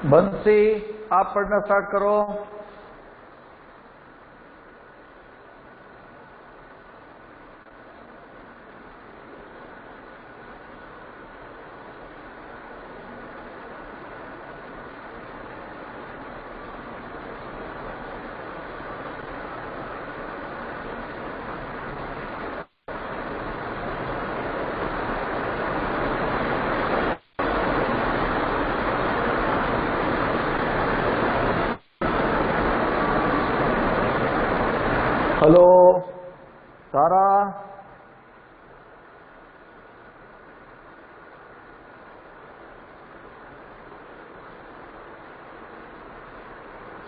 बंसी, आप पढ़ना स्टार्ट करो। हेलो सारा,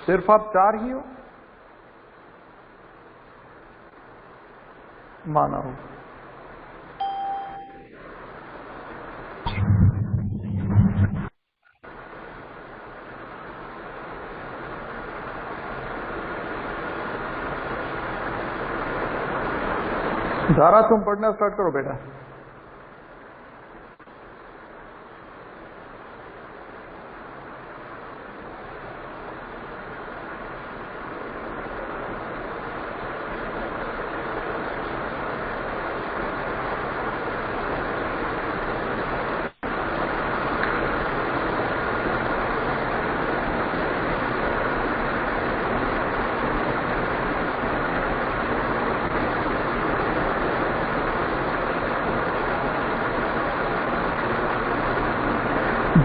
सिर्फ आप 4 ही हो? माना हो। सारा तुम पढ़ना स्टार्ट करो बेटा।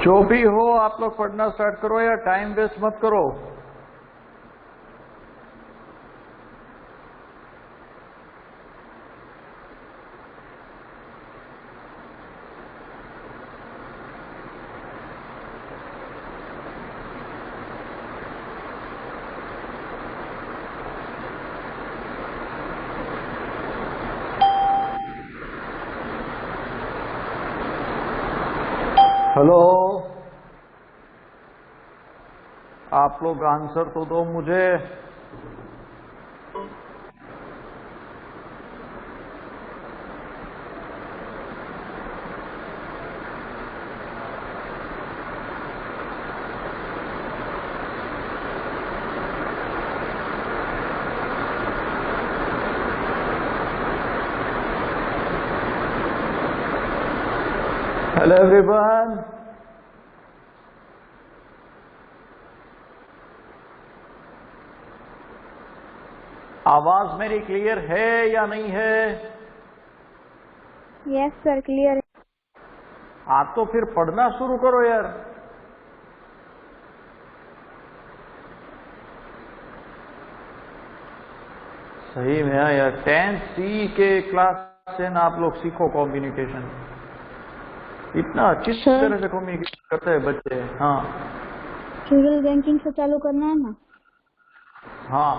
जो भी हो आप लोग पढ़ना स्टार्ट करो या टाइम वेस्ट मत करो। हेलो, आप लोग आंसर तो दो मुझे। हेलो एवरीवन, आवाज मेरी क्लियर है या नहीं है? यस सर, क्लियर है। हाँ तो फिर पढ़ना शुरू करो यार। सही में यार, 10th C के क्लास से ना आप लोग सीखो कम्युनिकेशन। इतना अच्छी तरह से कम्युनिकेशन करते हैं बच्चे। हाँ रूरल बैंकिंग से चालू करना है ना? हाँ,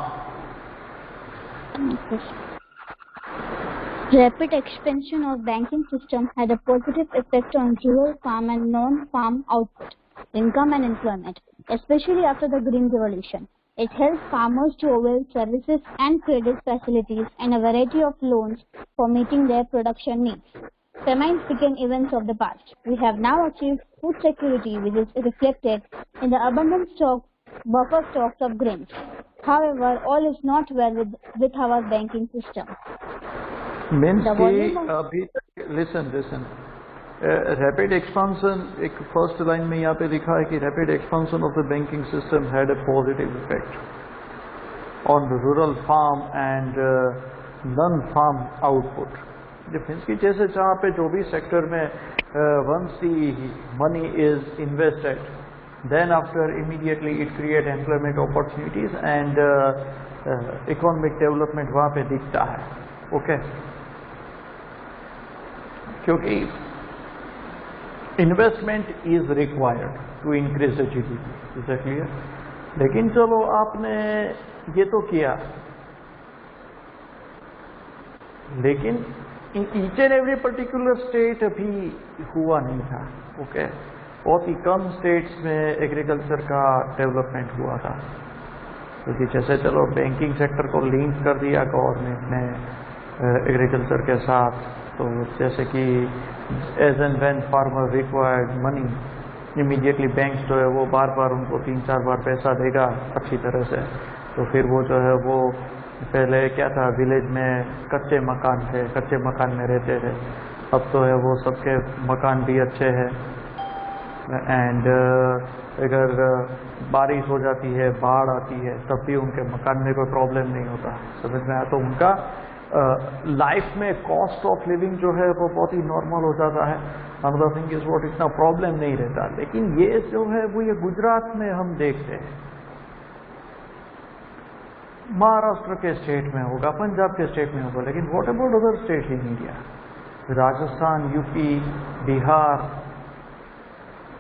Rapid expansion of banking system had a positive effect on rural farm and non-farm output, income and employment, especially after the Green Revolution. It helped farmers to avail services and credit facilities and a variety of loans for meeting their production needs. Famines became events of the past. We have now achieved food security, which is reflected in the abundant buffer stocks of grains. However, all is not well with our banking system. Means कि अभी तक listen rapid expansion, एक first line में यहाँ पे लिखा है कि rapid expansion of the banking system had a positive effect on rural farm and non farm output. Means कि जैसे जहाँ पे जो भी सेक्टर में once the money is invested, then after immediately it create employment opportunities and economic development वहाँ पे दिखता है। ओके, क्योंकि investment is required to increase the GDP, is that clear? लेकिन चलो आपने ये तो किया, लेकिन in each and every particular state अभी हुआ नहीं था। ओके, बहुत ही कम स्टेट्स में एग्रीकल्चर का डेवलपमेंट हुआ था, क्योंकि जैसे चलो बैंकिंग सेक्टर को लिंक कर दिया गवर्नमेंट ने एग्रीकल्चर के साथ, तो जैसे कि as and when farmer required money immediately bank जो है वो बार बार उनको 3-4 बार पैसा देगा अच्छी तरह से, तो फिर वो जो है वो पहले क्या था, विलेज में कच्चे मकान थे, कच्चे मकान में रहते थे, अब तो है वो सबके मकान भी अच्छे हैं। एंड अगर बारिश हो जाती है, बाढ़ आती है, तब भी उनके मकान में कोई प्रॉब्लम नहीं होता, समझ में आया। तो उनका लाइफ में कॉस्ट ऑफ लिविंग जो है वो बहुत ही नॉर्मल हो जाता है। अनदर थिंग इज व्हाट, इतना प्रॉब्लम नहीं रहता। लेकिन ये जो है वो ये गुजरात में हम देखते हैं, महाराष्ट्र के स्टेट में होगा, पंजाब के स्टेट में होगा, लेकिन what about other state in India, Rajasthan, UP, Bihar,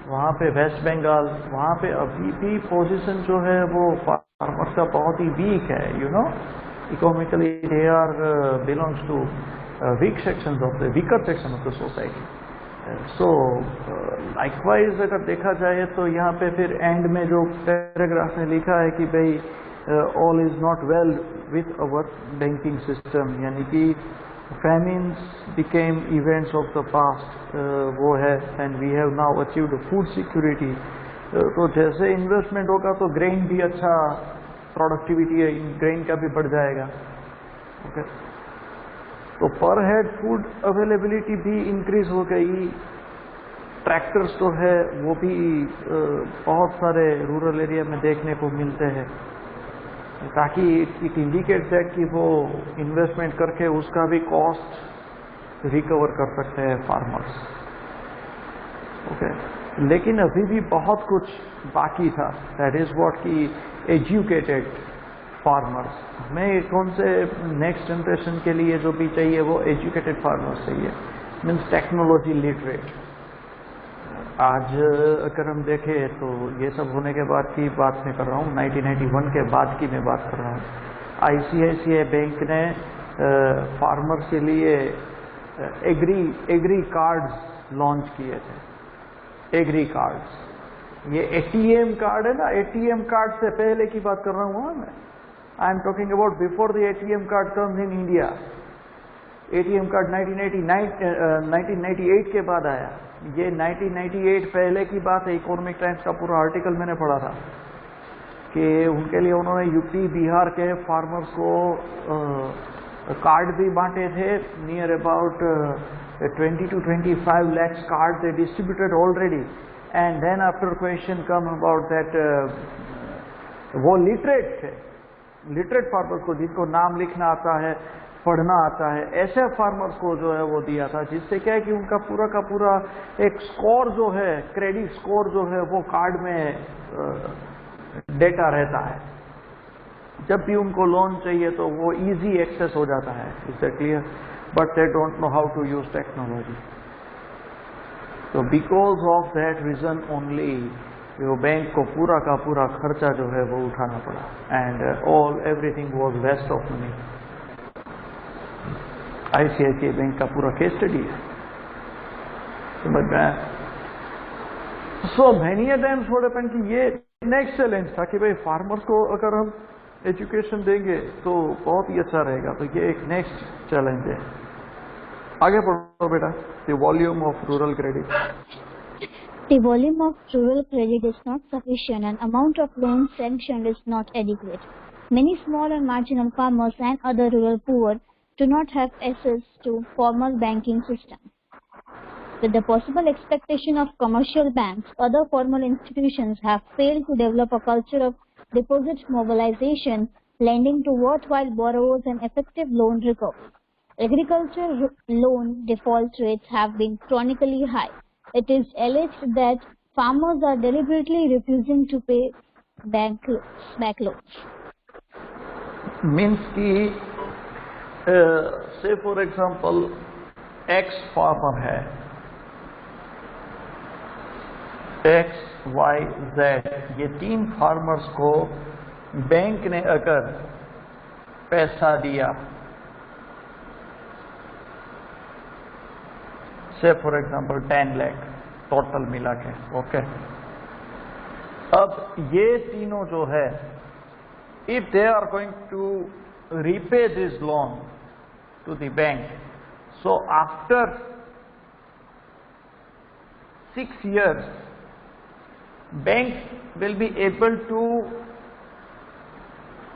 वहाँ पे वेस्ट बंगाल, वहाँ पे अभी भी पोजीशन जो है वो फार्मर्स का बहुत ही वीक है, you know, economically they are belongs to weak sections of the weaker section of the society. So likewise अगर देखा जाए तो यहाँ पे फिर एंड में जो पैराग्राफ में लिखा है कि भाई all is not well with our banking system, यानी कि famines became events of the past, वो है, and we have now achieved food security। तो जैसे इन्वेस्टमेंट होगा तो ग्रेन भी अच्छा, प्रोडक्टिविटी है ग्रेन का भी बढ़ जाएगा, ओके। तो पर हेड फूड अवेलेबिलिटी भी इंक्रीज हो गई, ट्रैक्टर्स जो है वो भी बहुत सारे रूरल एरिया में देखने को मिलते हैं, ताकि इट इंडिकेट दैट कि वो इन्वेस्टमेंट करके उसका भी कॉस्ट रिकवर कर सकते हैं फार्मर्स, ओके। लेकिन अभी भी बहुत कुछ बाकी था, दैट इज व्हाट कि एजुकेटेड फार्मर्स, हमें कौन से नेक्स्ट जनरेशन के लिए जो भी चाहिए वो एजुकेटेड फार्मर्स चाहिए, मीन्स टेक्नोलॉजी लिटरेट। आज अगर हम देखें तो ये सब होने के बाद की बात मैं कर रहा हूँ, 1991 के बाद की मैं बात कर रहा हूँ। ICICI बैंक ने फार्मर्स के लिए एग्री कार्ड्स लॉन्च किए थे। एग्री कार्ड्स, ये ATM कार्ड है ना, ATM कार्ड से पहले की बात कर रहा हूँ मैं, I am talking about before the ATM card comes in India. ATM card 1998 के बाद आया, ये 1998 पहले की बात है। इकोनॉमिक टाइम्स का पूरा आर्टिकल मैंने पढ़ा था कि उनके लिए उन्होंने यूपी बिहार के फार्मर्स को कार्ड भी बांटे थे, near about 20 to 25 lakhs card they distributed already. And then after question come about that, वो लिटरेट थे, लिटरेट फार्मर्स को जिनको नाम लिखना आता है, पढ़ना आता है, ऐसे फार्मर्स को जो है वो दिया था, जिससे क्या है कि उनका पूरा का पूरा एक स्कोर जो है, क्रेडिट स्कोर जो है वो कार्ड में डेटा रहता है। जब भी उनको लोन चाहिए तो वो इजी एक्सेस हो जाता है, is that clear? But they don't know how to use technology. तो because of that reason only वो बैंक को पूरा का पूरा खर्चा जो है वो उठाना पड़ा, and everything was waste of money. ICICI bank का पूरा केस स्टडी है, समझ में आया? So many times what happened कि ये नेक्स्ट चैलेंज था कि भाई फार्मर्स को अगर हम एजुकेशन देंगे तो बहुत ही अच्छा रहेगा, तो ये एक नेक्स्ट चैलेंज है। आगे बढ़ो बेटा। The volume of rural credit, The volume of rural credit is not sufficient and amount of loans sanctioned is not adequate. Many small and marginal farmers and other rural poor do not have access to formal banking system. With the possible expectation of commercial banks, other formal institutions have failed to develop a culture of deposit mobilization, lending to worthwhile borrowers and effective loan recovery. Agriculture loan default rates have been chronically high. It is alleged that farmers are deliberately refusing to pay back loans. Means कि से for example x farmer है, x Y Z, ये 3 farmers को bank ने अगर पैसा दिया, से फॉर एग्जाम्पल 10 लाख टोटल मिला के, ओके। अब ये तीनों जो है, if they are going to repay this loan to the bank, so after 6 years bank will be able to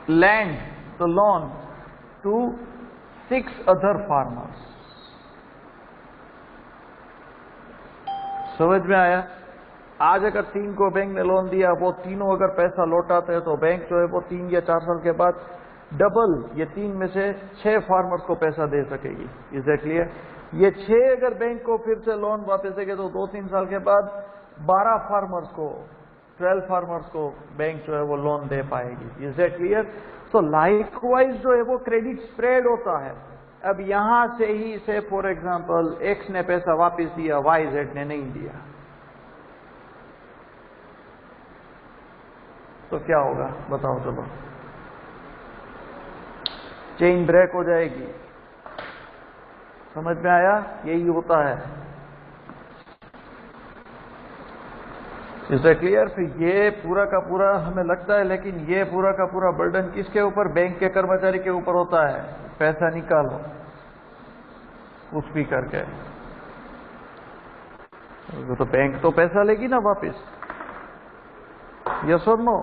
lend the loan to 6 other farmers. समझ में आया? आज अगर 3 को बैंक ने लोन दिया, वो तीनों अगर पैसा लौटाते हैं तो बैंक जो है वो 3 या 4 साल के बाद डबल, ये 3 में से 6 फार्मर्स को पैसा दे सकेगी। Is that clear? ये 6 अगर बैंक को फिर से लोन वापस देंगे तो 2-3 साल के बाद 12 फार्मर्स को, 12 फार्मर्स को बैंक जो है वो लोन दे पाएगी। Is that clear? तो लाइकवाइज जो है वो क्रेडिट स्प्रेड होता है। अब यहां से ही से फॉर एग्जांपल एक्स ने पैसा वापस दिया, वाई जेड ने नहीं दिया, तो क्या होगा बताओ? चलो, चेन ब्रेक हो जाएगी। समझ में आया? यही होता है। Is that clear? फिर ये पूरा का पूरा हमें लगता है, लेकिन ये पूरा का पूरा बर्डन किसके ऊपर? बैंक के कर्मचारी के ऊपर होता है। पैसा निकालो कुछ भी करके, तो बैंक तो पैसा लेगी ना वापस। यस और नो?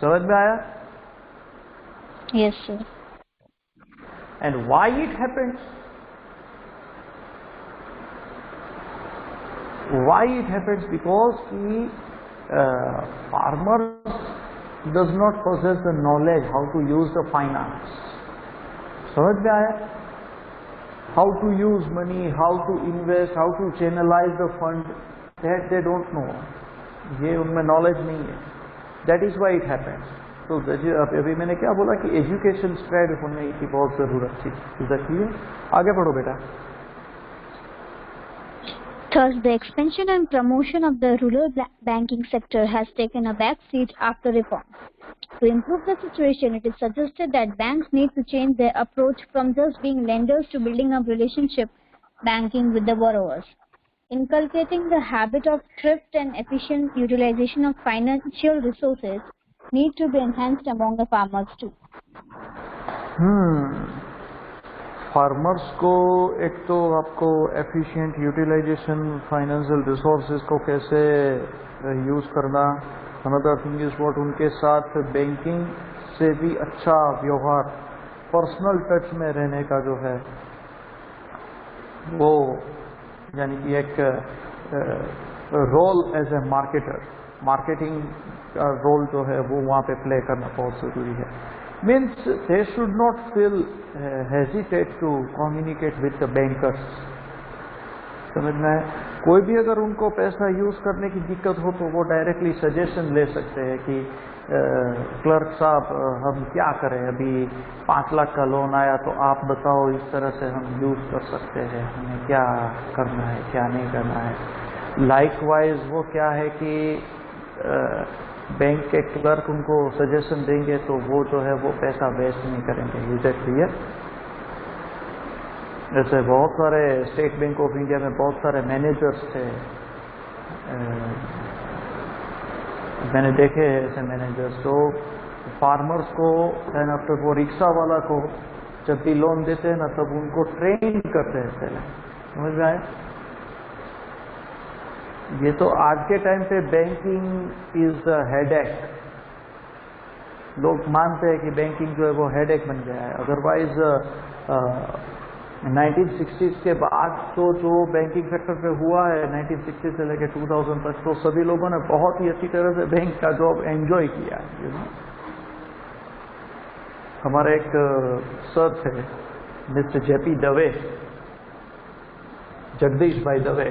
समझ में आया? Yes, sir. And why it happens? Why it happens? Because farmer does not possess the knowledge how to use the finance. समझ में आया? How to use money, how to invest, how to channelize the fund, that they don't know. ये उनमें knowledge नहीं है. That is why it happens. तो अभी मैंने क्या बोला कि एजुकेशन स्प्रेड होने की बहुत जरूरत थी। Is that clear? आगे बढ़ो बेटा। Thus, the expansion and promotion of the rural banking sector has taken a back seat after reform. To improve the situation, it is suggested that banks need to change their approach from just being lenders to building up relationship banking with the borrowers. Inculcating the habit of thrift and efficient utilization of financial resources need to be enhanced among the farmers too. Farmers को एक तो आपको efficient utilisation financial resources को कैसे use करना, another thing is what उनके साथ banking से भी अच्छा व्यवहार, पर्सनल टच में रहने का जो है वो, यानी कि एक role as a marketer, marketing का रोल जो है वो वहाँ पे प्ले करना बहुत जरूरी है। Means they should not feel hesitate to communicate with the bankers. समझना है? कोई भी अगर उनको पैसा यूज करने की दिक्कत हो तो वो डायरेक्टली सजेशन ले सकते हैं कि क्लर्क साहब हम क्या करें, अभी 5 लाख का लोन आया तो आप बताओ इस तरह से हम यूज कर सकते हैं, हमें क्या करना है क्या नहीं करना है। लाइकवाइज वो क्या है कि बैंक के क्लर्क उनको सजेशन देंगे तो वो जो है वो पैसा वेस्ट नहीं करेंगे। Is that clear? जैसे बहुत सारे स्टेट बैंक ऑफ इंडिया में बहुत सारे मैनेजर्स थे, मैंने देखे ऐसे मैनेजर्स, तो फार्मर्स को एंड आफ्टर वो रिक्शा वाला को जब भी लोन देते हैं ना तब उनको ट्रेन करते हैं पहले। समझ में आए? ये तो आज के टाइम पे बैंकिंग इज द हेडेक। लोग मानते हैं कि बैंकिंग जो है वो हेडेक बन गया है। अदरवाइज 1960s के बाद तो जो बैंकिंग सेक्टर पे हुआ है 1960 से लेकर 2000 तक, तो सभी लोगों ने बहुत ही अच्छी तरह से बैंक का जॉब एंजॉय किया है। यू नो, हमारे एक सर थे मिस्टर जेपी दवे, जगदीश भाई दवे,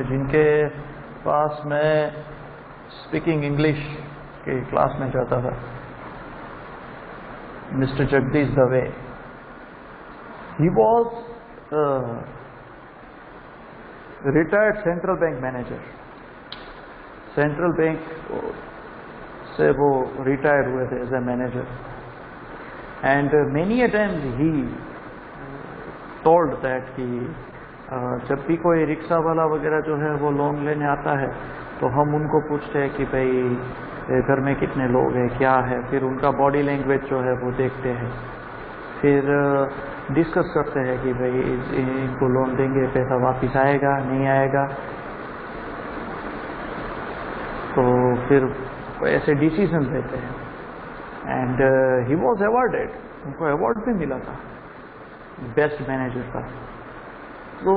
जिनके पास मैं स्पीकिंग इंग्लिश के क्लास में जाता था। Mister Jagdish Dave, he was retired central bank manager। Central bank से वो रिटायर हुए थे as a manager, and many a times he told that कि जब भी कोई रिक्शा वाला वगैरह जो है वो लोन लेने आता है तो हम उनको पूछते हैं कि भाई घर में कितने लोग हैं क्या है, फिर उनका बॉडी लैंग्वेज जो है वो देखते हैं, फिर डिस्कस करते हैं कि भाई इनको लोन देंगे, पैसा वापस आएगा नहीं आएगा। तो फिर ऐसे डिसीजन लेते हैं। एंड ही वॉज अवार्डेड, उनको अवार्ड भी मिला था बेस्ट मैनेजर का। तो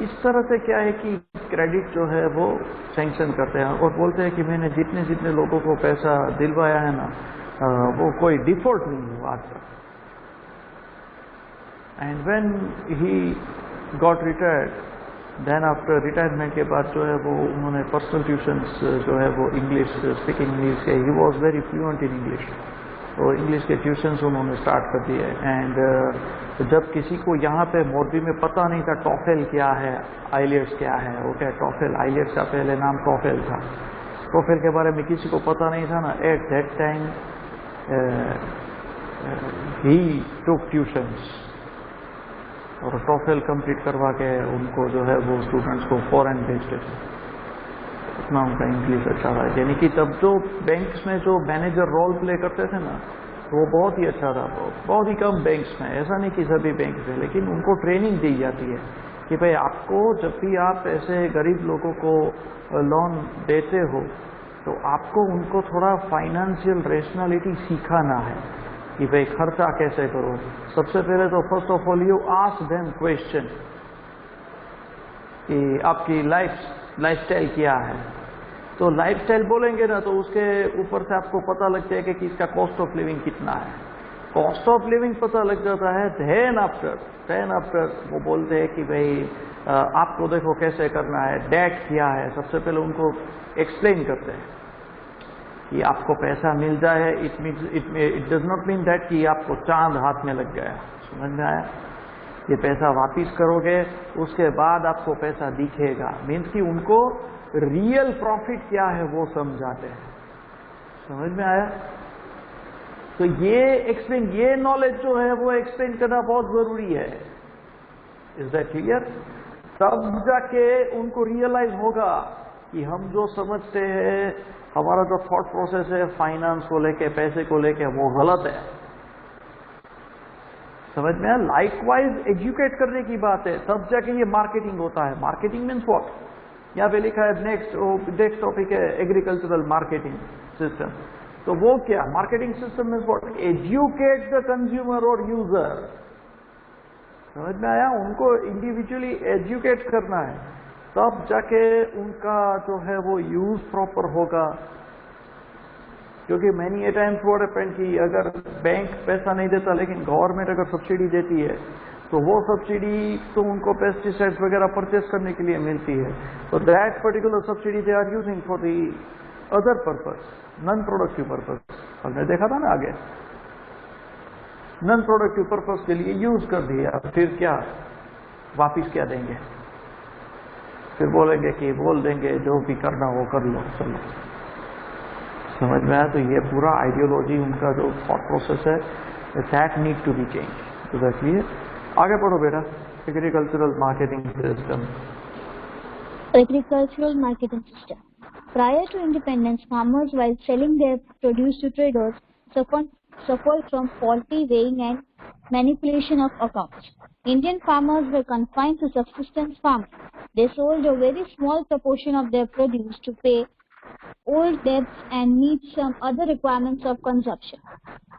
इस तरह से क्या है कि क्रेडिट जो है वो सैंक्शन करते हैं और बोलते हैं कि मैंने जितने जितने लोगों को पैसा दिलवाया है ना, वो कोई डिफॉल्ट नहीं हुआ आज तक। And when he got retired, then after retirement के बाद जो है वो उन्होंने पर्सनल ट्यूशन्स जो है वो इंग्लिश स्पीकिंग इंग्लिश के, he was very fluent in English, तो इंग्लिश के ट्यूशन्स उन्होंने स्टार्ट कर दिए। एंड जब किसी को यहाँ पे मोरबी में पता नहीं था टॉफेल क्या है, आइलेट्स क्या है, वो क्या टॉफेल, आइलेट्स का पहले नाम टॉफेल था, टॉफेल के बारे में किसी को पता नहीं था ना, at that time he took tuitions और टॉफेल कंप्लीट करवा के उनको जो है वो स्टूडेंट्स को फॉरेन भेजते थे। इतना उनका इंग्लिश अच्छा था, यानी कि तब जो बैंक्स में जो मैनेजर रोल प्ले करते थे ना, वो बहुत ही अच्छा था। बहुत ही कम बैंक्स में, ऐसा नहीं कि सभी बैंक में, लेकिन उनको ट्रेनिंग दी जाती है कि भाई आपको जब भी आप ऐसे गरीब लोगों को लोन देते हो तो आपको उनको थोड़ा फाइनेंशियल रेशनैलिटी सिखाना है कि भाई खर्चा कैसे करो। सबसे पहले तो first of all you ask them question कि आपकी लाइफस्टाइल क्या है। तो लाइफस्टाइल बोलेंगे ना तो उसके ऊपर से आपको पता लग जाएगा कि इसका कॉस्ट ऑफ लिविंग कितना है। कॉस्ट ऑफ लिविंग पता लग जाता है, देन आफ्टर वो बोलते हैं कि भाई आपको देखो कैसे करना है, डेट क्या है। सबसे पहले उनको एक्सप्लेन करते हैं कि आपको पैसा मिल जाए, it does not mean that कि आपको चांद हाथ में लग गया। समझ में आया? ये पैसा वापिस करोगे उसके बाद आपको पैसा दिखेगा, मीन्स कि उनको रियल प्रॉफिट क्या है वो समझाते हैं। समझ में आया? तो ये नॉलेज जो है वो एक्सप्लेन करना बहुत जरूरी है। Is that clear? तब जाके उनको रियलाइज होगा कि हम जो समझते हैं, हमारा जो थॉट प्रोसेस है फाइनेंस को लेके, पैसे को लेके, वो गलत है। समझ में आया? लाइकवाइज एजुकेट करने की बात है, तब जाके ये मार्केटिंग होता है। Marketing means what? यहाँ पे लिखा है नेक्स्ट टॉपिक है एग्रीकल्चरल मार्केटिंग सिस्टम। तो वो क्या marketing system means what? Educate the consumer और यूजर। समझ में आया? उनको इंडिविजुअली एजुकेट करना है, तब जाके उनका जो है वो यूज प्रॉपर होगा। क्योंकि many a times what happened कि अगर बैंक पैसा नहीं देता लेकिन गवर्नमेंट अगर सब्सिडी देती है तो वो सब्सिडी तो उनको पेस्टिसाइड्स वगैरह परचेस करने के लिए मिलती है, तो that particular subsidy they are using for the other purpose, non productive purpose. हमने देखा था ना आगे, नॉन प्रोडक्टिव पर्पस के लिए यूज कर दिया, फिर क्या वापिस क्या देंगे? फिर बोलेंगे कि बोल देंगे जो भी करना वो कर लो, चलो। समझ में आया? तो ये पूरा आइडियोलॉजी उनका जो थॉट प्रोसेस है, that need to be change. तो दैट क्लियर? आगे पढ़ो बेटा। Agricultural marketing system. Agricultural marketing system. Prior to independence, farmers, while selling their produce to traders, suffered from faulty weighing and manipulation of accounts. Indian farmers were confined to subsistence farming. They sold a very small proportion of their produce to pay old debts and meet some other requirements of consumption.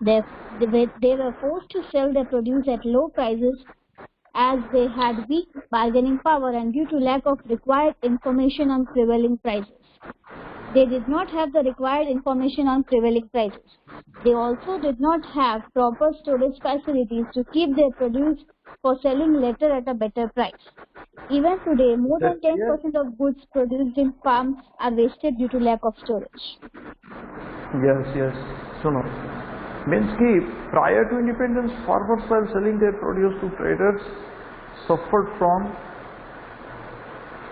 They were forced to sell their produce at low prices as they had weak bargaining power and due to lack of required information on prevailing prices. They did not have the required information on prevailing prices. They also did not have proper storage facilities to keep their produce for selling later at a better price. Even today, more than 10% of goods produced in farms are wasted due to lack of storage. Yes. Suno. Means कि prior to independence, farmers while selling their produce to traders suffered from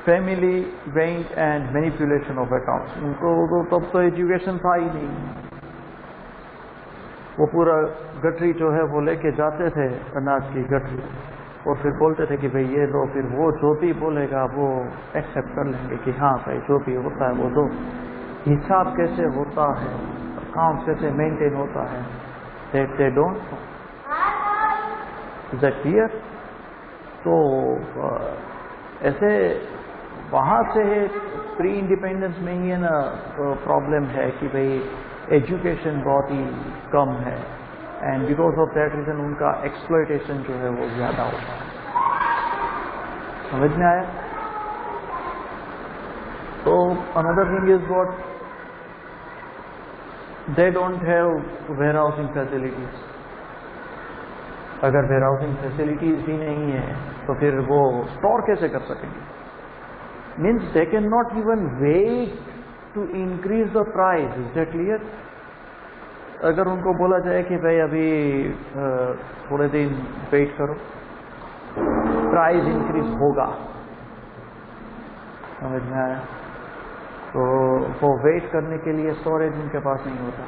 family weighing and manipulation of accounts. उनको तो तब तो education था ही नहीं, वो पूरा गठरी जो है वो लेके जाते थे, अनाज की गठरी, और फिर बोलते थे कि भाई ये लो, फिर वो जो भी बोलेगा वो एक्सेप्ट कर लेंगे कि हाँ भाई जो भी होता है वो दो। हिसाब कैसे होता है, अकाउंट कैसे मेंटेन होता है, they don't know. Is that clear? तो ऐसे वहाँ से प्री इंडिपेंडेंस में ही है ना प्रॉब्लम है कि भाई एजुकेशन बहुत ही कम है, and because of that reason उनका एक्सप्लॉयटेशन जो है वो ज़्यादा होता है। समझ में आया? तो another thing is what they don't have warehousing facilities. अगर वेयर हाउसिंग फैसिलिटीज भी नहीं है तो फिर वो स्टोर कैसे कर सकेंगे? Means they can not even wait to increase the price. Is that clear? अगर उनको बोला जाए कि भाई अभी थोड़े दिन वेट करो, प्राइस इंक्रीज होगा, समझ में आया? तो वो वेट करने के लिए स्टोरेज उनके पास नहीं होता।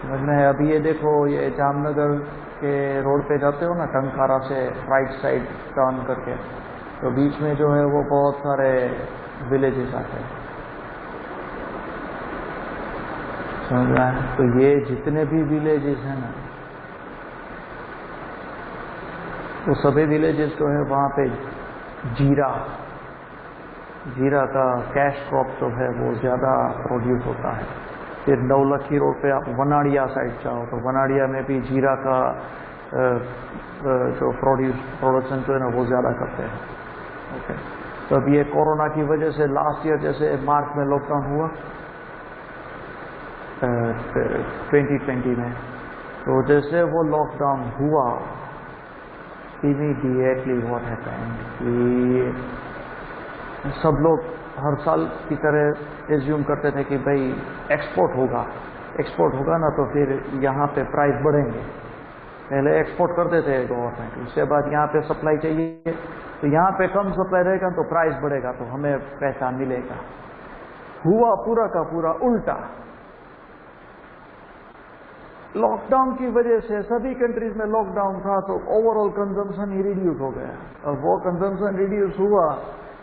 समझ में है? अभी ये देखो, ये जामनगर के रोड पे जाते हो ना, टंकारा से राइट साइड टर्न करके, तो बीच में जो है वो बहुत सारे विलेजेस आते हैं। समझ में आया? तो ये जितने भी विलेजेस हैं ना, वो सभी विलेजेस जो है वहाँ पे जीरा का कैश क्रॉप जो है वो ज़्यादा प्रोड्यूस होता है। फिर नौलखी रोड पे आप वनाड़िया साइड जाओ तो वनाड़िया में भी जीरा का जो प्रोडक्शन जो है ना वो ज़्यादा करते हैं। ओके, तो अब ये कोरोना की वजह से लास्ट ईयर जैसे मार्च में लॉकडाउन हुआ 2020 में, तो जैसे वो लॉकडाउन हुआ इमीडिएटली व्हाट हैपेंड कि सब लोग हर साल की तरह एज्यूम करते थे कि भाई एक्सपोर्ट होगा ना तो फिर यहाँ पे प्राइस बढ़ेंगे। पहले एक्सपोर्ट करते थे गवर्नमेंट, उसके बाद यहाँ पे सप्लाई चाहिए, तो यहाँ पे कम सप्लाई रहेगा तो प्राइस बढ़ेगा तो हमें पैसा मिलेगा। हुआ पूरा का पूरा उल्टा। लॉकडाउन की वजह से सभी कंट्रीज में लॉकडाउन था तो ओवरऑल कंजम्पशन ही रिड्यूस हो गया। अब वो कंजम्पशन रिड्यूस हुआ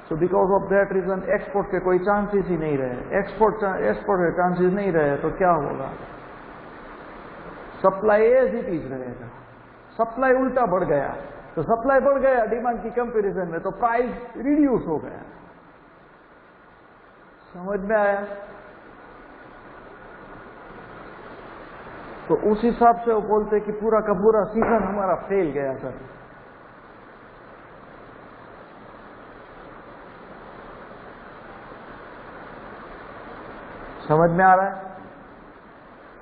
तो because of that reason export के कोई चांसेस ही नहीं रहे। एक्सपोर्ट के चांसेस नहीं रहे तो क्या होगा? सप्लाई एज इट इज रहेगा। सप्लाई उल्टा बढ़ गया, तो सप्लाई बढ़ गया डिमांड की कंपैरिजन में, तो प्राइस रिड्यूस हो गया। समझ में आया? तो उस हिसाब से वो बोलते कि पूरा का पूरा सीजन हमारा फेल गया सर। समझ में आ रहा है?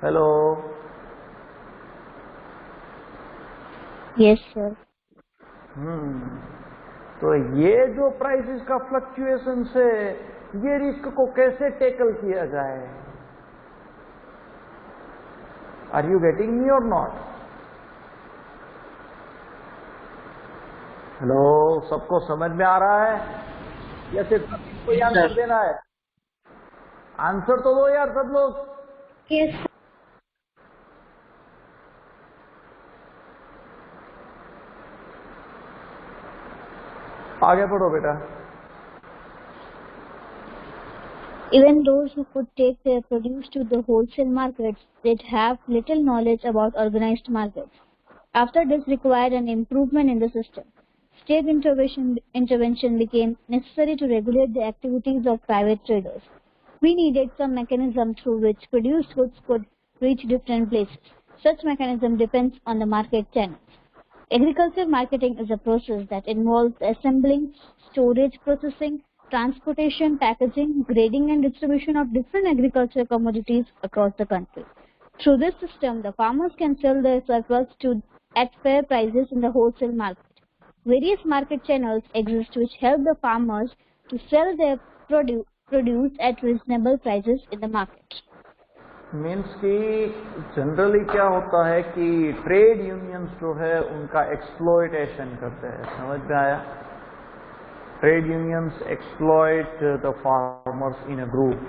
हेलो? Yes sir. तो ये जो प्राइसेस का फ्लक्चुएशन से ये रिस्क को कैसे टैकल किया जाए? आर यू गेटिंग मी और नॉट? हेलो, सबको समझ में आ रहा है या सिर्फ कोई आंसर देना है? आंसर तो दो यार सब लोग। यस। आगे बढ़ो बेटा। Even those who could take their produce to the wholesale markets did have little knowledge about organized markets. After this required an improvement in the system. State intervention became necessary to regulate the activities of private traders. We needed some mechanism through which produced goods could reach different places. Such mechanism depends on the market channels. Agriculture marketing is a process that involves assembling, storage, processing, transportation, packaging, grading and distribution of different agricultural commodities across the country. Through this system, the farmers can sell their surplus at fair prices in the wholesale market. Various market channels exist which help the farmers to sell their produce at reasonable prices in the market. Means कि generally क्या होता है कि trade unions जो है उनका exploitation करते हैं। समझ में आया? Trade unions exploit the farmers in a group.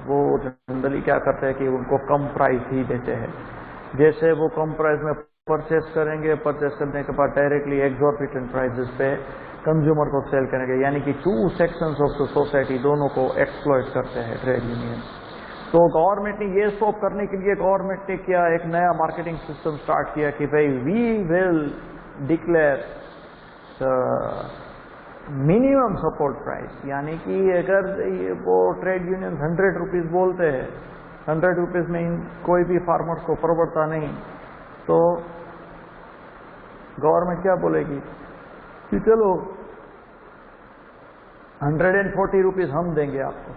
वो जनरली क्या करते हैं कि उनको कम प्राइस ही देते हैं। जैसे वो कम प्राइस में परचेस करेंगे, परचेस करने के बाद डायरेक्टली एग्जॉर्बिटेंट प्राइसेस पे कंज्यूमर को सेल करेंगे, यानी कि two sections of the society दोनों को एक्सप्लॉयट करते हैं ट्रेड यूनियन। तो गवर्नमेंट ने ये स्टॉप करने के लिए गवर्नमेंट ने क्या एक नया मार्केटिंग सिस्टम स्टार्ट किया कि भाई we will declare the minimum support price, यानी कि अगर वो ट्रेड यूनियन 100 रुपीज बोलते हैं, 100 रुपीज में कोई भी फार्मर्स को परवड़ता नहीं, तो गवर्नमेंट क्या बोलेगी कि चलो 140 रुपीज हम देंगे आपको,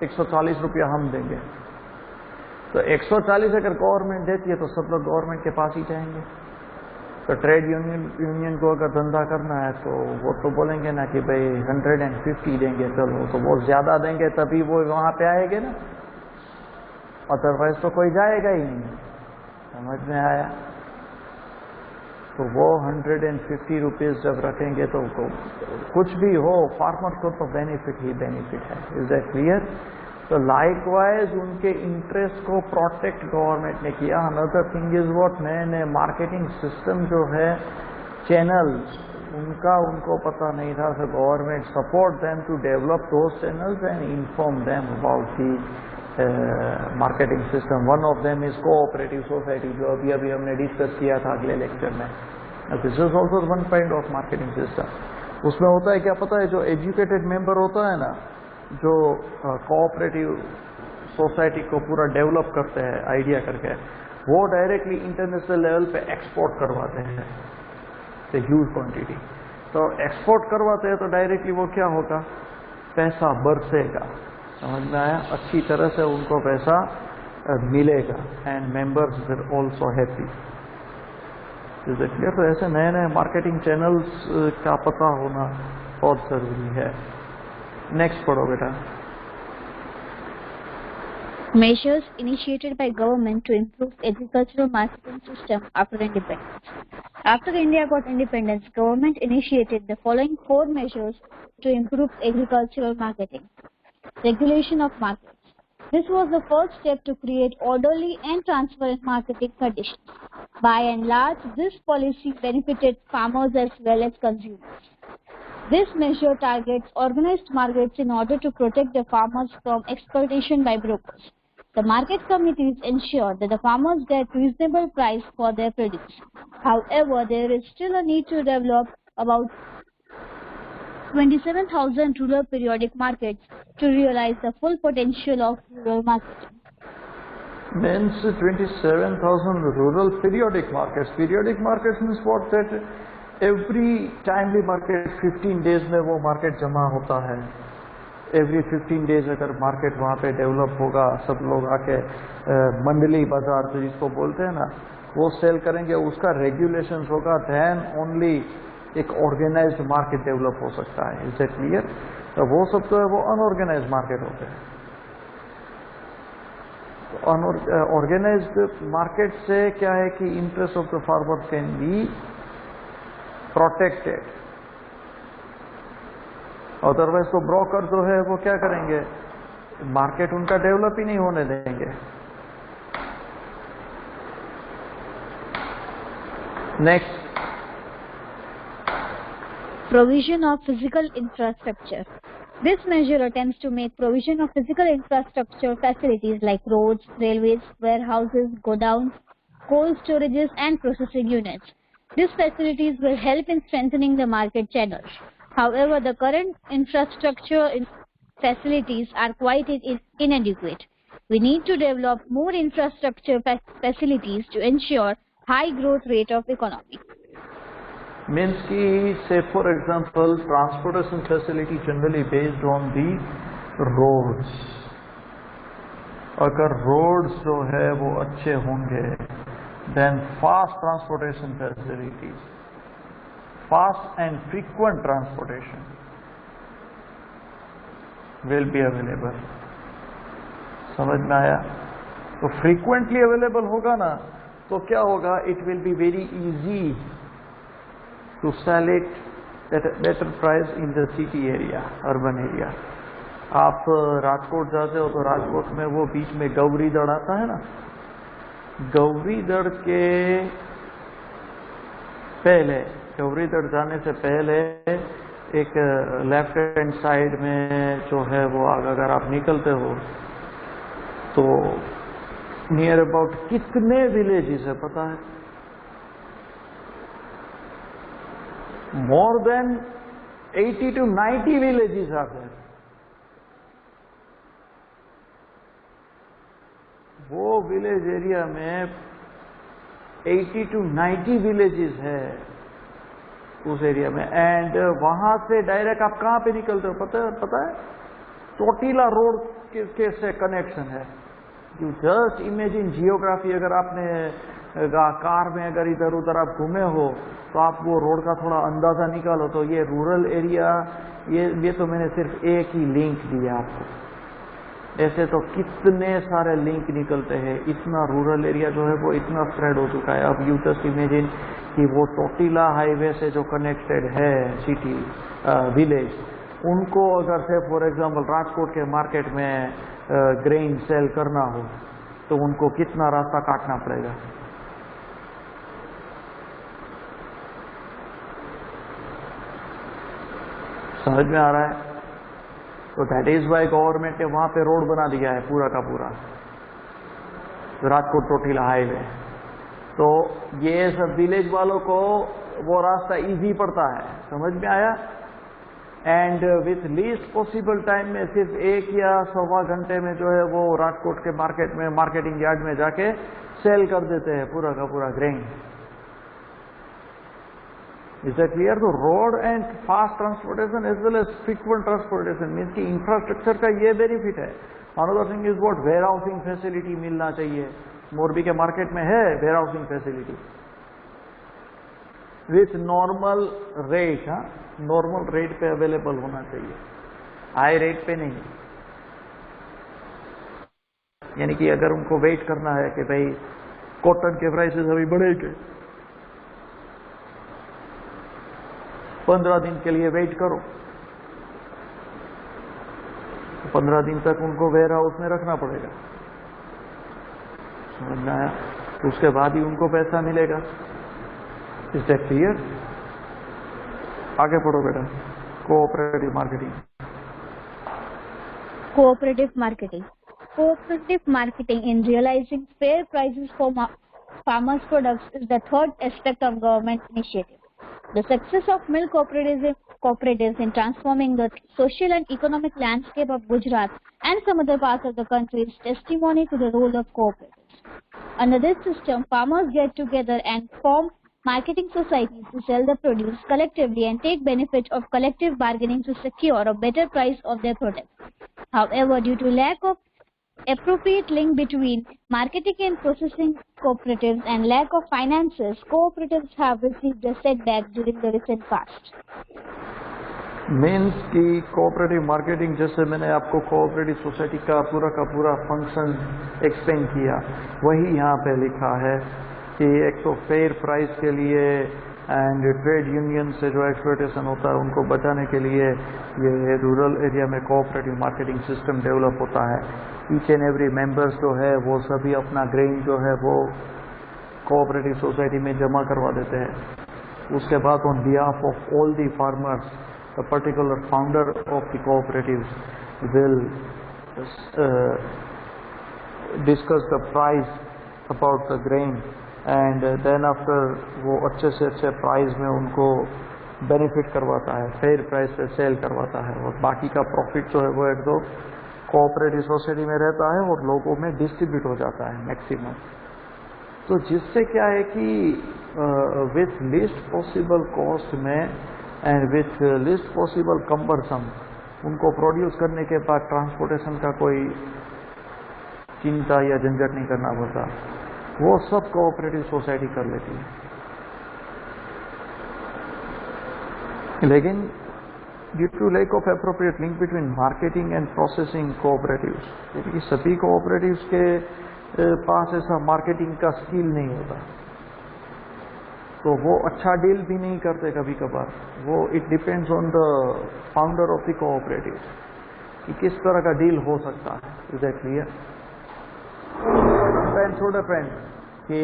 140 रुपया हम देंगे। तो 140 अगर गवर्नमेंट देती है तो सब लोग गवर्नमेंट के पास ही जाएंगे। तो ट्रेड यूनियन को अगर धंधा करना है तो वो तो बोलेंगे ना कि भाई 150 देंगे, चलो तो वो ज्यादा देंगे तभी वो वहां पे आएंगे ना, अदरवाइज तो कोई जाएगा ही नहीं। समझ में आया? तो वो 150 रुपीज जब रखेंगे तो कुछ भी हो फार्मर को तो बेनिफिट ही बेनिफिट है। Is that clear? तो लाइकवाइज उनके इंटरेस्ट को प्रोटेक्ट गवर्नमेंट ने किया। अनदर थिंग इज व्हाट, नए नए मार्केटिंग सिस्टम जो है, चैनल्स, उनका उनको पता नहीं था। So government support them to develop those channels and inform them about the marketing system. One of them is cooperative society, जो अभी अभी हमने डिस्कस किया था अगले लेक्चर में। This is also one kind of marketing system. उसमें होता है क्या पता है, जो एजुकेटेड मेंबर होता है ना, जो कोऑपरेटिव सोसाइटी को पूरा डेवलप करते हैं आइडिया करके, वो डायरेक्टली इंटरनेशनल लेवल पे एक्सपोर्ट करवाते हैं ह्यूज क्वांटिटी। तो एक्सपोर्ट करवाते हैं तो डायरेक्टली वो क्या होगा, पैसा बरसेगा। समझ में आया? अच्छी तरह से उनको पैसा मिलेगा and members will also happy. Is it clear? तो ऐसे नए नए मार्केटिंग चैनल्स का पता होना बहुत जरूरी है। नेक्स्ट पढ़ो बेटा। Measures initiated by government to improve agricultural marketing system after independence. After India got independence, government initiated the following 4 measures to improve agricultural marketing. Regulation of markets. This was the first step to create orderly and transparent marketing conditions. By and large, this policy benefited farmers as well as consumers. This measure targets organized markets in order to protect the farmers from exploitation by brokers. The market committees ensure that the farmers get reasonable price for their produce. However, there is still a need to develop about 27,000 rural periodic markets to realize the full potential of rural marketing. Means 27,000 rural periodic markets. Periodic markets means what? That every timely market 15 days में वो market जमा होता है। Every 15 days अगर market वहाँ पे develop होगा, सब लोग आके मंडली बाजार जो जिसको बोलते हैं ना, वो सेल करेंगे, उसका रेगुलेशंस होगा, देन ओनली एक ऑर्गेनाइज्ड मार्केट डेवलप हो सकता है। Is that clear? तो वो सब तो है वो अनऑर्गेनाइज्ड मार्केट होते हैं। ऑर्गेनाइज्ड मार्केट से क्या है कि interest of the farmer can be protected. Otherwise तो ब्रोकर जो है वो क्या करेंगे, मार्केट उनका डेवलप ही नहीं होने देंगे। Next, Provision of physical infrastructure. This measure attempts to make provision of physical infrastructure facilities like roads, railways, warehouses, godowns, cold storages and processing units. These facilities will help in strengthening the market channels. However, the current infrastructure facilities are quite inadequate. We need to develop more infrastructure facilities to ensure high growth rate of economy. Means ki, say for example, transportation facility generally based on the roads. अगर roads जो है वो अच्छे होंगे, then fast transportation facilities, fast and frequent transportation will be available. समझ में आया? तो frequently available होगा ना, तो क्या होगा, it will be very easy to sell it at a better price in the city area, urban area. आप राजकोट जाते हो तो राजकोट में वो बीच में गौरीदड़ आता है ना, गौरीदड़ के पहले, गौरीदड़ जाने से पहले एक लेफ्ट हैंड साइड में जो है वो अगर आप निकलते हो तो नियर अबाउट कितने विलेजेस है पता है? more than 80 to 90 villages are there. वो विलेज एरिया में 80 to 90 विलेजेस है उस एरिया में, एंड वहां से डायरेक्ट आप कहां पे निकलते हो पता है? चोटीला रोड के से कनेक्शन है। यू जस्ट इमेजिन जियोग्राफी, अगर आपने कार में अगर इधर उधर आप घूमे हो तो आप वो रोड का थोड़ा अंदाजा निकालो, तो ये रूरल एरिया, ये तो मैंने सिर्फ एक ही लिंक दिया आपको, ऐसे तो कितने सारे लिंक निकलते हैं। इतना रूरल एरिया जो है वो इतना स्प्रेड हो चुका है। अब यू जस्ट इमेजिन कि वो चोटीला हाईवे से जो कनेक्टेड है सिटी विलेज, उनको अगर से फॉर एग्जांपल राजकोट के मार्केट में ग्रेन सेल करना हो तो उनको कितना रास्ता काटना पड़ेगा। समझ में आ रहा है? तो दैट इज वाई गवर्नमेंट ने वहां पे रोड बना दिया है पूरा का पूरा, राजकोट चोटीला हाईवे। तो ये सब विलेज वालों को वो रास्ता इजी पड़ता है। समझ में आया? And with least possible time में सिर्फ 1 या सवा घंटे में जो है वो राजकोट के मार्केट में, मार्केटिंग यार्ड में जाके सेल कर देते हैं पूरा का पूरा ग्रेन। Is that clear? तो road and fast transportation as well as frequent transportation means कि इंफ्रास्ट्रक्चर का ये बेनिफिट है। Another thing is what, warehousing facility मिलना चाहिए। मोरबी के मार्केट में है warehousing facility with normal rate, normal rate पे अवेलेबल होना चाहिए, हाई रेट पे नहीं। यानी कि अगर उनको वेट करना है कि भाई कॉटन के प्राइसेस अभी बढ़ेंगे, 15 दिन के लिए वेट करो, 15 दिन तक उनको वेयर हाउस में रखना पड़ेगा। समझ में आया? तो उसके बाद ही उनको पैसा मिलेगा। Is that clear? आगे पढ़ो बेटा। Cooperative marketing. Cooperative marketing. Cooperative marketing in realizing fair prices for farmers' products is the third aspect of government initiative. The success of milk cooperatives in transforming the social and economic landscape of Gujarat and some other parts of the country is testimony to the role of cooperatives. Under this system, farmers get together and form marketing societies to sell the produce collectively and take benefit of collective bargaining to secure a better price of their products. However, due to lack of appropriate link between marketing and processing cooperatives and lack of finances, cooperatives have received a setback during the recent past. Means कि cooperative marketing, जैसे मैंने आपको cooperative society का पूरा function explain किया, वही यहाँ पे लिखा है कि एक तो फेयर प्राइस के लिए एंड ट्रेड यूनियन से जो एक्सप्लॉयटेशन होता है उनको बचाने के लिए ये रूरल एरिया में कोऑपरेटिव मार्केटिंग सिस्टम डेवलप होता है। ईच एंड एवरी मेंबर्स जो है वो सभी अपना ग्रेन जो है वो कोऑपरेटिव सोसाइटी में जमा करवा देते हैं। उसके बाद on behalf of all the farmers the particular founder of the cooperatives will discuss the price about the grain and then after वो अच्छे से अच्छे प्राइस में उनको बेनिफिट करवाता है, फेयर प्राइस पे सेल करवाता है, और बाकी का प्रॉफिट जो है वो एक दो कोऑपरेटिव सोसाइटी में रहता है और लोगों में डिस्ट्रीब्यूट हो जाता है मैक्सिमम। तो जिससे क्या है कि विथ लिस्ट पॉसिबल कॉस्ट में and with list possible cumbersome उनको प्रोड्यूस करने के बाद ट्रांसपोर्टेशन का कोई चिंता या झंझट नहीं करना पड़ता, वो सब कोऑपरेटिव सोसाइटी कर लेती है। लेकिन due to lack of appropriate link between marketing and processing cooperatives, क्योंकि सभी कोऑपरेटिव्स के पास ऐसा मार्केटिंग का स्किल नहीं होता, तो वो अच्छा डील भी नहीं करते कभी कभार। वो it depends on the founder of the cooperative कि किस तरह का डील हो सकता है। Is that clear? छोटे फ्रेंड कि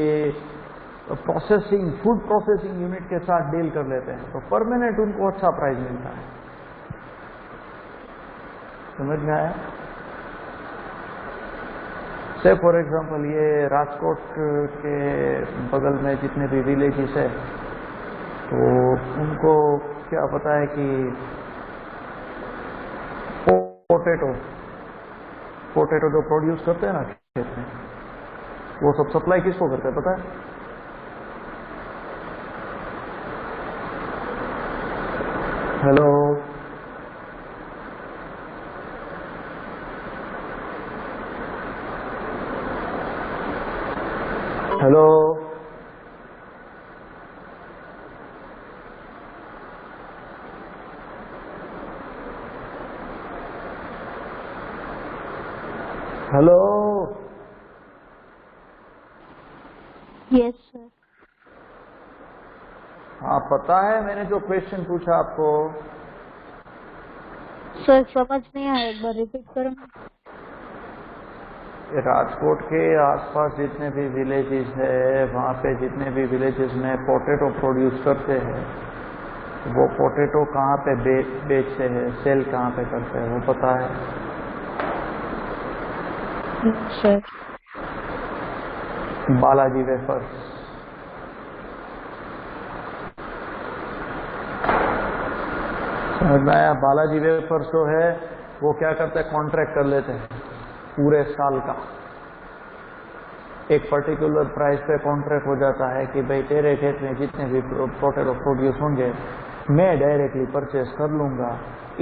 प्रोसेसिंग फूड प्रोसेसिंग यूनिट के साथ डील कर लेते हैं तो परमानेंट उनको अच्छा प्राइस मिलता है। समझ में आया? से फॉर एग्जांपल ये राजकोट के बगल में जितने भी विलेजेस है तो उनको क्या पता है कि पोटैटो जो प्रोड्यूस करते हैं ना खेत में, वो सब सप्लाई किसको करते हैं पता है? Hello, hello, hello. Yes, sir. हाँ, पता है मैंने जो क्वेश्चन पूछा आपको? सर समझ नहीं आया, एक बार रिपीट करो। राजकोट के आसपास जितने भी विलेजेस है, वहाँ पे जितने भी विलेजेस में पोटैटो प्रोड्यूस करते हैं, वो पोटैटो कहाँ पे बेचते हैं, सेल कहाँ पे करते हैं, वो पता है? Sir Balaji wafers. समझ में आया? बालाजी वेफर्स जो है वो क्या करते हैं, कॉन्ट्रैक्ट कर लेते हैं पूरे साल का। एक पर्टिकुलर प्राइस पे कॉन्ट्रैक्ट हो जाता है कि भाई तेरे खेत में जितने भी पोटैटो प्रोड्यूस होंगे मैं डायरेक्टली परचेस कर लूंगा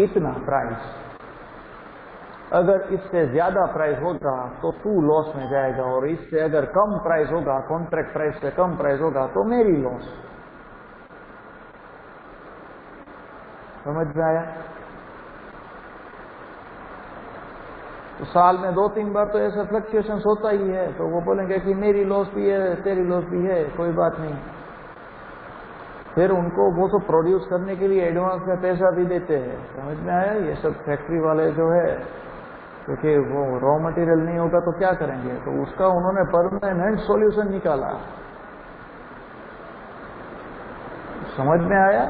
इतना प्राइस। अगर इससे ज्यादा प्राइस होगा तो तू लॉस में जाएगा, और इससे अगर कम प्राइस होगा, कॉन्ट्रैक्ट प्राइस से कम प्राइस होगा तो मेरी लॉस। समझ में आया? तो साल में 2-3 बार तो ऐसा फ्लक्चुएशन होता ही है, तो वो बोलेंगे कि मेरी लॉस भी है, तेरी लॉस भी है, कोई बात नहीं। फिर उनको वो सब प्रोड्यूस करने के लिए एडवांस में पैसा भी देते हैं। समझ में आया? ये सब फैक्ट्री वाले जो है, क्योंकि वो रॉ मटेरियल नहीं होगा तो क्या करेंगे, तो उसका उन्होंने परमानेंट सॉल्यूशन निकाला। समझ में आया?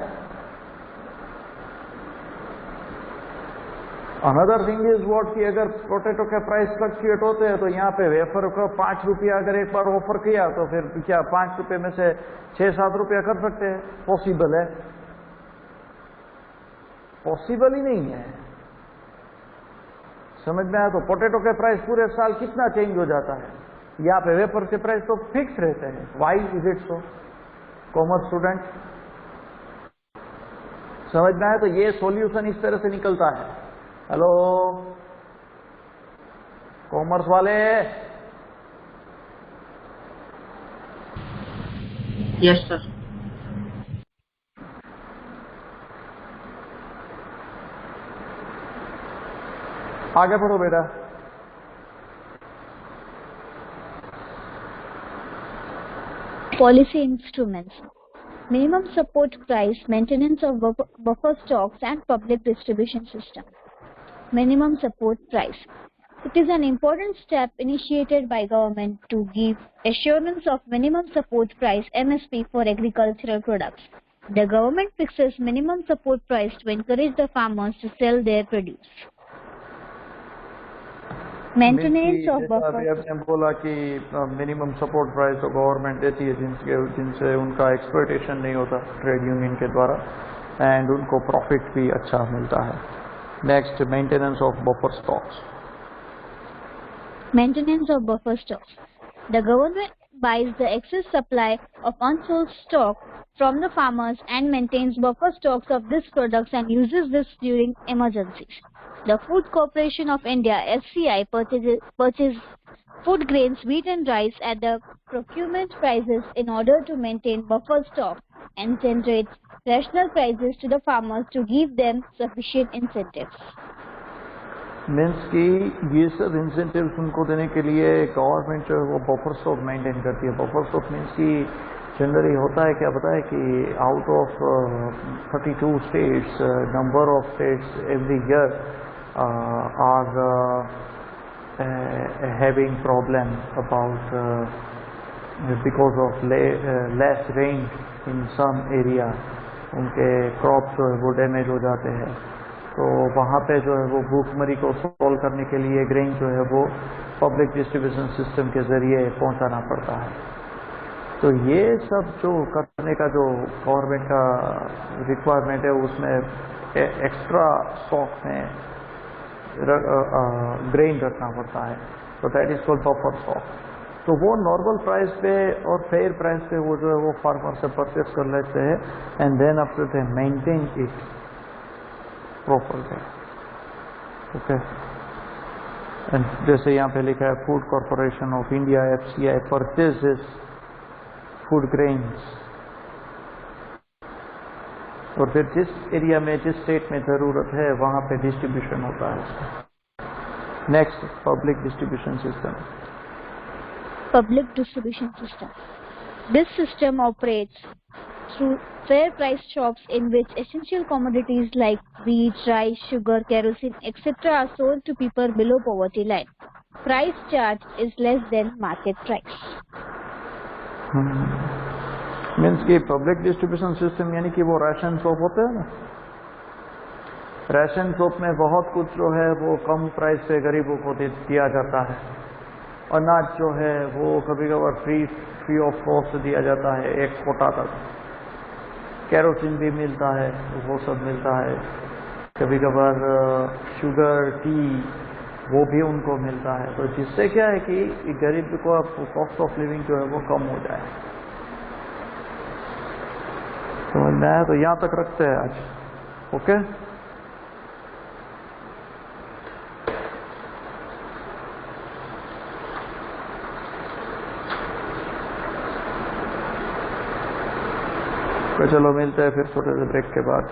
अनदर थिंग इज व्हाट कि अगर पोटैटो के प्राइस फ्लक्चुएट होते हैं तो यहाँ पे वेफर को 5 रुपया अगर एक बार ऑफर किया तो फिर क्या 5 रुपये में से 6-7 रुपया कर सकते हैं? पॉसिबल है? पॉसिबल ही नहीं है। समझ में आया? तो पोटैटो के प्राइस पूरे साल कितना चेंज हो जाता है? यहाँ पे वेफर के प्राइस तो फिक्स रहते हैं। Why is it so? Commerce student समझ में आया? तो ये सॉल्यूशन इस तरह से निकलता है। हेलो कॉमर्स वाले, यस सर। आगे बढ़ो बेटा। Policy instruments. Minimum support price, maintenance of buffer stocks and public distribution system. Minimum support price. It is an important step initiated by government to give assurance of minimum support price MSP for agricultural products. The government fixes minimum support price to encourage the farmers to sell their produce. Maintenance of buffer. अभी आपने बोला कि minimum support price तो government देती है जिनसे उनका exploitation नहीं होता ट्रेड यूनियन के द्वारा, एंड उनको प्रॉफिट भी अच्छा मिलता है। Next, maintenance of buffer stocks. Maintenance of buffer stocks. The government buys the excess supply of unsold stock from the farmers and maintains buffer stocks of these products and uses this during emergencies. The Food Corporation of India (FCI) purchases food grains, wheat and rice at the procurement prices in order to maintain buffer stock and generate rational prices to the farmers to give them sufficient incentives. Means कि ये सब incentives उनको देने के लिए government जो है वो बफर स्टॉक मेंटेन करती है। बफर स्टॉक मीन्स कि जनरली होता है क्या पता है कि out of 32 states, number of states every year are having problem about because of less rain in some area. उनके क्रॉप्स जो है वो डैमेज हो जाते हैं, तो वहाँ पे जो है वो भूखमरी को सॉल्व करने के लिए ग्रेन जो है वो पब्लिक डिस्ट्रीब्यूशन सिस्टम के जरिए पहुँचाना पड़ता है। तो ये सब जो करने रखने का जो गवर्नमेंट का रिक्वायरमेंट है उसमें एक्स्ट्रा स्टॉक में ग्रेन रखना पड़ता है, तो that is called buffer stock. तो वो नॉर्मल प्राइस पे और फेयर प्राइस पे वो जो है वो फार्मर से परचेस कर लेते हैं and then after they maintain it properly. Okay, and जैसे यहाँ पे लिखा है food corporation of India FCI purchases food grains, और फिर जिस एरिया में जिस स्टेट में जरूरत है वहां पे डिस्ट्रीब्यूशन होता है। Next, public distribution system. Public distribution system. This system operates through fair price shops in which essential commodities like wheat, rice, sugar, kerosene, etc. are sold to people below poverty line. Price charge is less than market price. Means कि public distribution system यानी कि वो ration shop होते हैं ना, ration shop में बहुत कुछ जो है वो कम प्राइस पे गरीबों को दिया जाता है। अनाज जो है वो कभी कभार फ्री ऑफ कॉस्ट दिया जाता है एक कोटा तक। केरोसिन भी मिलता है, वो सब मिलता है। कभी कभार शुगर, टी, वो भी उनको मिलता है। तो जिससे क्या है कि गरीब को कॉस्ट ऑफ लिविंग जो है वो कम हो जाए। समझ में आया? तो यहाँ तक रखते हैं आज। ओके, तो चलो मिलते हैं फिर थोड़े से ब्रेक के बाद।